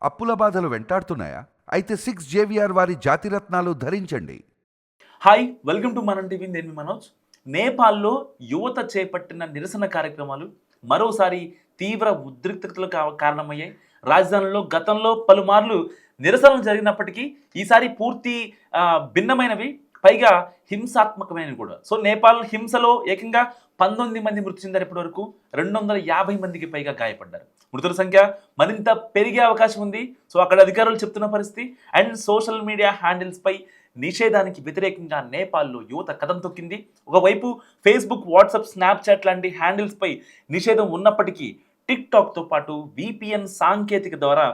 అప్పుల బాధలు వెంటాడుతున్నాయా? అయితే 6 జేవిఆర్ వారి జాతిరత్నాలు ధరించండి. హాయ్ వెల్కమ్ టు మనం టీవీ. నేను మీ మనోజ్. నేపాల్లో యువత చేపట్టిన నిరసన కార్యక్రమాలు మరోసారి తీవ్ర ఉద్రిక్తతలకు కారణమయ్యాయి. రాజధానిలో గతంలో పలుమార్లు నిరసనలు జరిగినప్పటికీ ఈసారి పూర్తి భిన్నమైనవి, పైగా హింసాత్మకమైనవి కూడా. సో నేపాల్ హింసలో ఏకంగా 19 మంది మృతి చెందారు. ఇప్పటి వరకు 250 మందికి పైగా గాయపడ్డారు. మృతుల సంఖ్య మరింత పెరిగే అవకాశం ఉంది. సో అక్కడ అధికారులు చెప్తున్న పరిస్థితి. అండ్ సోషల్ మీడియా హ్యాండిల్స్ పై నిషేధానికి వ్యతిరేకంగా నేపాల్లో యువత కదం తొక్కింది. ఒకవైపు ఫేస్బుక్, వాట్సాప్, స్నాప్చాట్ లాంటి హ్యాండిల్స్ పై నిషేధం ఉన్నప్పటికీ టిక్టాక్తో పాటు విపిఎన్ సాంకేతిక ద్వారా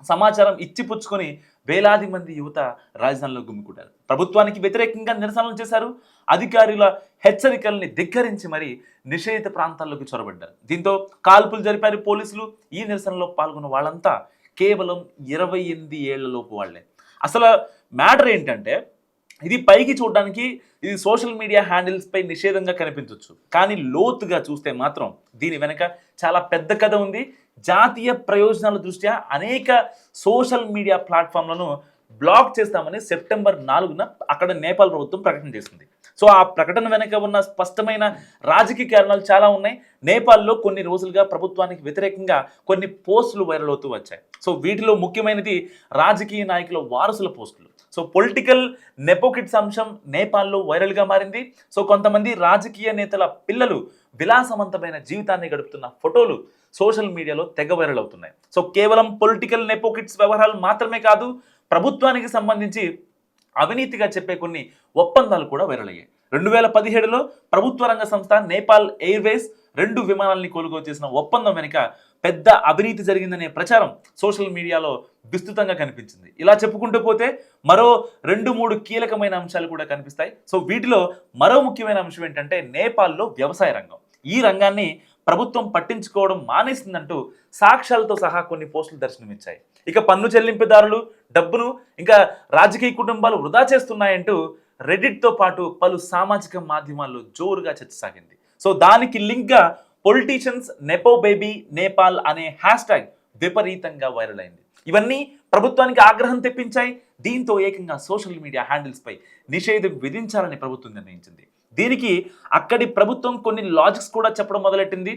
సమాచారం ఇచ్చిపుచ్చుకొని వేలాది మంది యువత రాజధానిలో గుమికూడారు. ప్రభుత్వానికి వ్యతిరేకంగా నిరసనలు చేశారు. అధికారుల హెచ్చరికల్ని ధిక్కరించి మరి నిషేధిత ప్రాంతాల్లోకి చొరబడ్డారు. దీంతో కాల్పులు జరిపారు పోలీసులు. ఈ నిరసనలో పాల్గొన్న వాళ్ళంతా కేవలం 28 ఏళ్లలోపు వాళ్లే. అసలు మ్యాటర్ ఏంటంటే, ఇది పైకి చూడడానికి ఇది సోషల్ మీడియా హ్యాండిల్స్ పై నిషేధంగా కనిపించవచ్చు, కానీ లోతుగా చూస్తే మాత్రం దీని వెనక చాలా పెద్ద కథ ఉంది. జాతీయ ప్రయోజనాల దృష్ట్యా అనేక సోషల్ మీడియా ప్లాట్ఫామ్లను బ్లాక్ చేస్తామని సెప్టెంబర్ 4న అక్కడ నేపాల్ ప్రభుత్వం ప్రకటన చేసింది. సో ఆ ప్రకటన వెనక ఉన్న స్పష్టమైన రాజకీయ కారణాలు చాలా ఉన్నాయి. నేపాల్లో కొన్ని రోజులుగా ప్రభుత్వానికి వ్యతిరేకంగా కొన్ని పోస్టులు వైరల్ అవుతూ వచ్చాయి. సో వీటిలో ముఖ్యమైనది రాజకీయ నాయకుల వారసుల పోస్టులు. సో పొలిటికల్ నెపోకిట్స్ అంశం నేపాల్లో వైరల్గా మారింది. సో కొంతమంది రాజకీయ నేతల పిల్లలు విలాసవంతమైన జీవితాన్ని గడుపుతున్న ఫోటోలు సోషల్ మీడియాలో తెగ వైరల్ అవుతున్నాయి. సో కేవలం పొలిటికల్ నెపోకిట్స్ వ్యవహారాలు మాత్రమే కాదు, ప్రభుత్వానికి సంబంధించి అవినీతిగా చెప్పే కొన్ని ఒప్పందాలు కూడా వైరల్ అయ్యాయి. 2017లో ప్రభుత్వ రంగ సంస్థ నేపాల్ ఎయిర్వేస్ 2 విమానాలని కొనుగోలు చేసిన ఒప్పందం వెనుక పెద్ద అవినీతి జరిగిందనే ప్రచారం సోషల్ మీడియాలో విస్తృతంగా కనిపించింది. ఇలా చెప్పుకుంటూ పోతే మరో 2-3 కీలకమైన అంశాలు కూడా కనిపిస్తాయి. సో వీటిలో మరో ముఖ్యమైన అంశం ఏంటంటే నేపాల్లో వ్యవసాయ రంగం. ఈ రంగాన్ని ప్రభుత్వం పట్టించుకోవడం మానేసిందంటూ సాక్ష్యాలతో సహా కొన్ని పోస్టులు దర్శనమిచ్చాయి. ఇక పన్ను చెల్లింపుదారులు డబ్బును ఇంకా రాజకీయ కుటుంబాలు వృధా చేస్తున్నాయంటూ రెడిట్తో పాటు పలు సామాజిక మాధ్యమాల్లో జోరుగా చర్చ సాగింది. సో దానికి లింక్గా పొలిటీషియన్స్ నెపో బేబీ నేపాల్ అనే హ్యాష్ట్యాగ్ విపరీతంగా వైరల్ అయింది. ఇవన్నీ ప్రభుత్వానికి ఆగ్రహం తెప్పించాయి. దీంతో ఏకంగా సోషల్ మీడియా హ్యాండిల్స్ పై నిషేధం విధించాలని ప్రభుత్వం నిర్ణయించింది. దీనికి అక్కడి ప్రభుత్వం కొన్ని లాజిక్స్ కూడా చెప్పడం మొదలెట్టింది.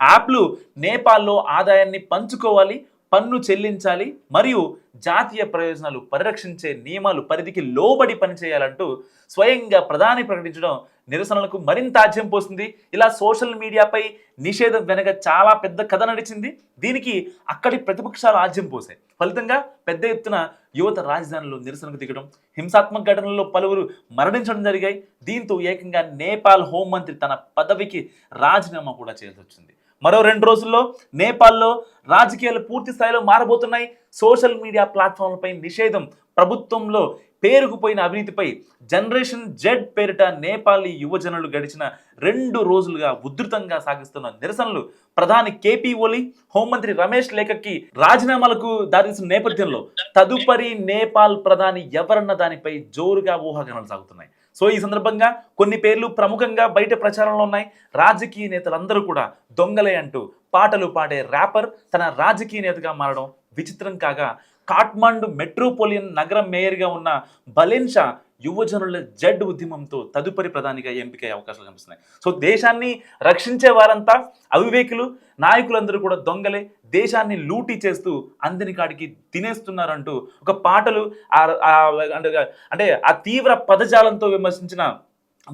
యాప్లు నేపాల్లో ఆదాయాన్ని పంచుకోవాలి, పన్ను చెల్లించాలి, మరియు జాతీయ ప్రయోజనాలు పరిరక్షించే నియమాలు పరిధికి లోబడి పనిచేయాలంటూ స్వయంగా ప్రధాని ప్రకటించడం నిరసనలకు మరింత ఆజ్యం పోసింది. ఇలా సోషల్ మీడియాపై నిషేధం వెనక చాలా పెద్ద కథ నడిచింది. దీనికి అక్కడి ప్రతిపక్షాలు ఆజ్యం పోసాయి. ఫలితంగా పెద్ద ఎత్తున యువత రాజధానిలో నిరసనకు దిగడం, హింసాత్మక ఘటనల్లో పలువురు మరణించడం జరిగాయి. దీంతో ఏకంగా నేపాల్ హోంమంత్రి తన పదవికి రాజీనామా కూడా చేయాల్సి వచ్చింది. మరో 2 రోజుల్లో నేపాల్లో రాజకీయాలు పూర్తి స్థాయిలో మారబోతున్నాయి. సోషల్ మీడియా ప్లాట్ఫామ్లపై నిషేధం, ప్రభుత్వంలో పేరుకుపోయిన అవినీతిపై జనరేషన్ జెడ్ పేరిట నేపాలీ యువజనులు గడిచిన 2 రోజులుగా ఉధృతంగా సాగిస్తున్న నిరసనలు ప్రధాని కేపీ ఓలీ, హోంమంత్రి రమేష్ లేఖకి రాజీనామాలకు దారితీసిన నేపథ్యంలో తదుపరి నేపాల్ ప్రధాని ఎవరన్న దానిపై జోరుగా ఊహాగానాలు సాగుతున్నాయి. సో ఈ సందర్భంగా కొన్ని పేర్లు ప్రముఖంగా బయట ప్రచారంలో ఉన్నాయి. రాజకీయ నేతలందరూ కూడా దొంగలే అంటూ పాటలు పాడే ర్యాపర్ తన రాజకీయ నేతగా మారడం విచిత్రం కాగా, కాఠ్మండు మెట్రోపాలియన్ నగర మేయర్గా ఉన్న బలెన్ షా యువజనుల జడ్ ఉద్యమంతో తదుపరి ప్రధానిగా ఎంపికయ్యే అవకాశాలు కనిపిస్తున్నాయి. సో దేశాన్ని రక్షించే వారంతా అవివేకులు, నాయకులందరూ కూడా దొంగలే, దేశాన్ని లూటీ చేస్తూ అందని కాడికి తినేస్తున్నారంటూ ఒక పాటలు అంటే ఆ తీవ్ర పదజాలంతో విమర్శించిన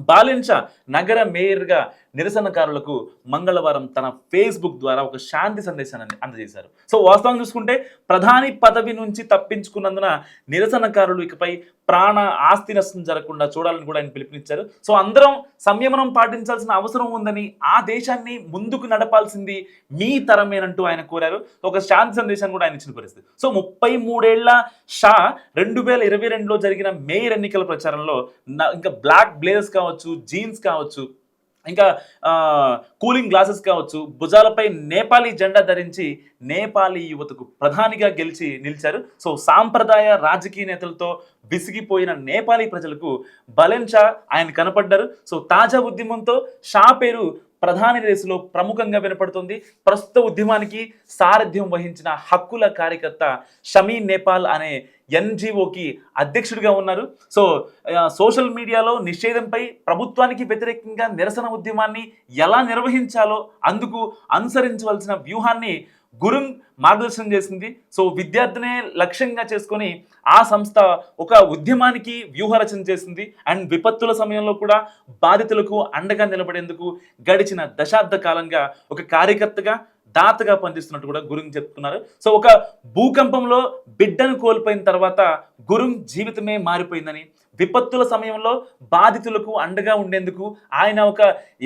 బాలెన్ షా నగర మేయర్గా నిరసనకారులకు మంగళవారం తన ఫేస్బుక్ ద్వారా ఒక శాంతి సందేశాన్ని అందజేశారు. సో వాస్తవం చూసుకుంటే ప్రధాని పదవి నుంచి తప్పించుకున్నందున నిరసనకారులు ఇకపై ప్రాణ ఆస్తి నష్టం జరగకుండా చూడాలని కూడా ఆయన పిలుపునిచ్చారు. సో అందరం సంయమనం పాటించాల్సిన అవసరం ఉందని, ఆ దేశాన్ని ముందుకు నడపాల్సింది మీ తరమేనంటూ ఆయన కోరారు. ఒక శాంతి సందేశాన్ని కూడా ఆయన ఇచ్చిన పరిస్థితి. సో 33 ఏళ్ల షా 2022లో జరిగిన మేయర్ ఎన్నికల ప్రచారంలో ఇంకా బ్లాక్ బ్లేజర్స్ కావచ్చు, జీన్స్ కావచ్చు, ఇంకా కూలింగ్ గ్లాసెస్ కావచ్చు, భుజాలపై నేపాలీ జెండా ధరించి నేపాలీ యువతకు ప్రధానిగా గెలిచి నిలిచారు. సో సాంప్రదాయ రాజకీయ నేతలతో విసిగిపోయిన నేపాలీ ప్రజలకు బలెన్ షా ఆయన కనపడ్డారు. సో తాజా ఉద్యమంతో షా పేరు ప్రధాని రేసులో ప్రముఖంగా వినపడుతుంది. ప్రస్తుత ఉద్యమానికి సారథ్యం వహించిన హక్కుల కార్యకర్త షమీన్ నేపాల్ అనే ఎన్జిఓకి అధ్యక్షుడిగా ఉన్నారు. సో సోషల్ మీడియాలో నిషేధంపై ప్రభుత్వానికి వ్యతిరేకంగా నిరసన ఉద్యమాన్ని ఎలా నిర్వహించాలో అందుకు అనుసరించవలసిన వ్యూహాన్ని గురుంగ్ మార్గదర్శనం చేసింది. సో విద్యార్థినే లక్ష్యంగా చేసుకొని ఆ సంస్థ ఒక ఉద్యమానికి వ్యూహరచన చేసింది. అండ్ విపత్తుల సమయంలో కూడా బాధితులకు అండగా నిలబడేందుకు గడిచిన దశాబ్ద కాలంగా ఒక కార్యకర్తగా దాతగా పనిచేస్తున్నట్టు కూడా గురుంగ్ చెప్తున్నారు. సో ఒక భూకంపంలో బిడ్డను కోల్పోయిన తర్వాత గురుంగ్ జీవితమే మారిపోయిందని, విపత్తుల సమయంలో బాధితులకు అండగా ఉండేందుకు ఆయన ఒక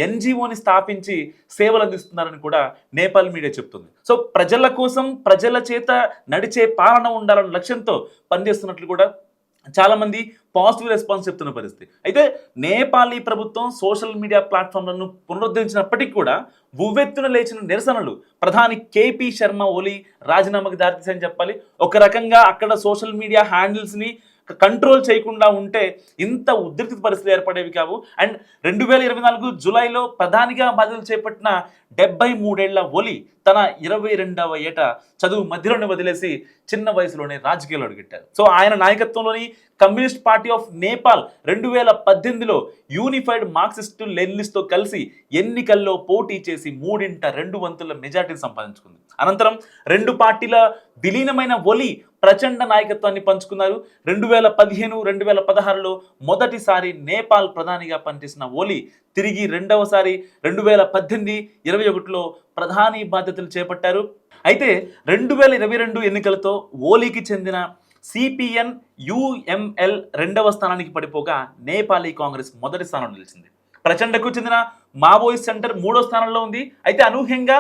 ఎన్జిఓని స్థాపించి సేవలు అందిస్తున్నారని కూడా నేపాల్ మీడియా చెప్తుంది. సో ప్రజల కోసం ప్రజల చేత నడిచే పాలన ఉండాలన్న లక్ష్యంతో పనిచేస్తున్నట్లు కూడా చాలామంది పాజిటివ్ రెస్పాన్స్ చెప్తున్న పరిస్థితి. అయితే నేపాలీ ప్రభుత్వం సోషల్ మీడియా ప్లాట్ఫామ్లను పునరుద్ధరించినప్పటికీ కూడా ఉవ్వెత్తున లేచిన నిరసనలు ప్రధాని కేపీ శర్మ ఓలీ రాజీనామాకు దారితీశాయని చెప్పాలి. ఒక రకంగా అక్కడ సోషల్ మీడియా హ్యాండిల్స్ని కంట్రోల్ చేయకుండా ఉంటే ఇంత ఉద్రిక్త పరిస్థితులు ఏర్పడేవి కావు. అండ్ 2024 జూలైలో ప్రధానిగా బాధ్యతలు చేపట్టిన 73 ఏళ్ల ఓలీ తన 22వ ఏట చదువు మధ్యలోనే వదిలేసి చిన్న వయసులోనే రాజకీయాలు అడుగుపెట్టారు. సో ఆయన నాయకత్వంలోని కమ్యూనిస్ట్ పార్టీ ఆఫ్ నేపాల్ 2018లో యూనిఫైడ్ మార్క్సిస్ట్ లెనినిస్ట్తో కలిసి ఎన్నికల్లో పోటీ చేసి 3/2 వంతుల మెజార్టీని సంపాదించుకుంది. అనంతరం రెండు పార్టీల విలీనమైన ఓలీ ప్రచండ నాయకత్వాన్ని పంచుకున్నారు. 2015, 2016లో మొదటిసారి నేపాల్ ప్రధానిగా పనిచేసిన ఓలీ తిరిగి రెండవసారి 2018, 21లో ప్రధాని బాధ్యతలు చేపట్టారు. అయితే 2022 ఎన్నికలతో ఓలీకి చెందిన సిపిఎన్ యుఎంఎల్ రెండవ స్థానానికి పడిపోగా నేపాలీ కాంగ్రెస్ మొదటి స్థానంలో నిలిచింది. ప్రచండకు చెందిన మావోయిస్ట్ సెంటర్ 3వ స్థానంలో ఉంది. అయితే అనూహ్యంగా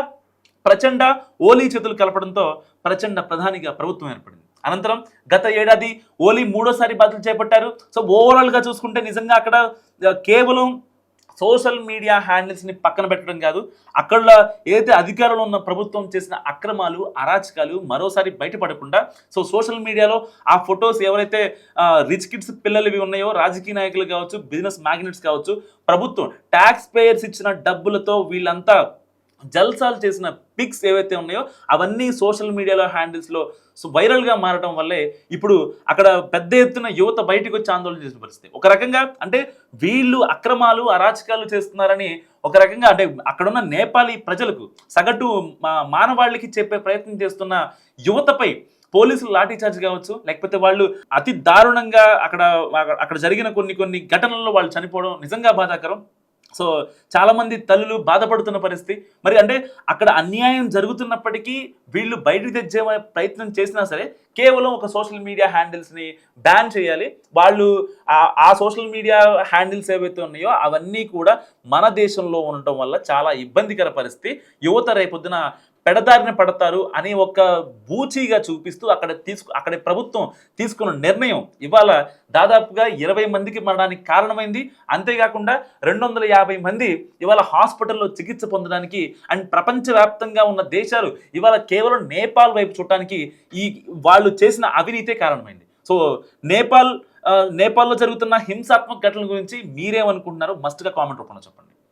ప్రచండ ఓలీ చేతులు కలపడంతో ప్రచండ ప్రధానిగా ప్రభుత్వం ఏర్పడింది. అనంతరం గత ఏడాది ఓలీ 3వసారి బాధ్యతలు చేపట్టారు. సో ఓవరాల్గా చూసుకుంటే నిజంగా అక్కడ కేవలం సోషల్ మీడియా హ్యాండిల్స్ని పక్కన పెట్టడం కాదు, అక్కడ ఏదైతే అధికారంలో ఉన్న ప్రభుత్వం చేసిన అక్రమాలు అరాచకాలు మరోసారి బయటపడకుండా సో సోషల్ మీడియాలో ఆ ఫొటోస్ ఎవరైతే రిచ్ కిడ్స్ పిల్లలు ఉన్నాయో, రాజకీయ నాయకులు కావచ్చు, బిజినెస్ మ్యాగ్నెట్స్ కావచ్చు, ప్రభుత్వం ట్యాక్స్ పేయర్స్ ఇచ్చిన డబ్బులతో వీళ్ళంతా జల్సాలు చేసిన పిక్స్ ఏవైతే ఉన్నాయో అవన్నీ సోషల్ మీడియాలో హ్యాండిల్స్లో వైరల్గా మారడం వల్లే ఇప్పుడు అక్కడ పెద్ద ఎత్తున యువత బయటకు వచ్చి ఆందోళన చేసిన పరిస్థితి. ఒక రకంగా అంటే వీళ్ళు అక్రమాలు అరాచకాలు చేస్తున్నారని ఒక రకంగా అంటే అక్కడున్న నేపాలీ ప్రజలకు సగటు మానవాళికి చెప్పే ప్రయత్నం చేస్తున్న యువతపై పోలీసులు లాఠీచార్జ్ కావచ్చు, లేకపోతే వాళ్ళు అతి దారుణంగా అక్కడ జరిగిన కొన్ని ఘటనల్లో వాళ్ళు చనిపోవడం నిజంగా బాధాకరం. సో చాలామంది తల్లులు బాధపడుతున్న పరిస్థితి. మరి అంటే అక్కడ అన్యాయం జరుగుతున్నప్పటికీ వీళ్ళు బయటకు తెచ్చే ప్రయత్నం చేసినా సరే కేవలం ఒక సోషల్ మీడియా హ్యాండిల్స్ని బ్యాన్ చేయాలి. వాళ్ళు ఆ సోషల్ మీడియా హ్యాండిల్స్ ఏవైతే ఉన్నాయో అవన్నీ కూడా మన దేశంలో ఉండటం వల్ల చాలా ఇబ్బందికర పరిస్థితి. యువత రేపొద్దున పెడదారిన పడతారు అని ఒక బూచీగా చూపిస్తూ అక్కడ ప్రభుత్వం తీసుకున్న నిర్ణయం ఇవాళ దాదాపుగా 20 మందికి మరణానికి కారణమైంది. అంతేకాకుండా 250 మంది ఇవాళ హాస్పిటల్లో చికిత్స పొందడానికి అండ్ ప్రపంచవ్యాప్తంగా ఉన్న దేశాలు ఇవాళ కేవలం నేపాల్ వైపు చూడటానికి వాళ్ళు చేసిన అవినీతే కారణమైంది. సో నేపాల్లో జరుగుతున్న హింసాత్మక ఘటనల గురించి మీరేమనుకుంటున్నారో మస్ట్గా కామెంట్ రూపంలో చెప్పండి.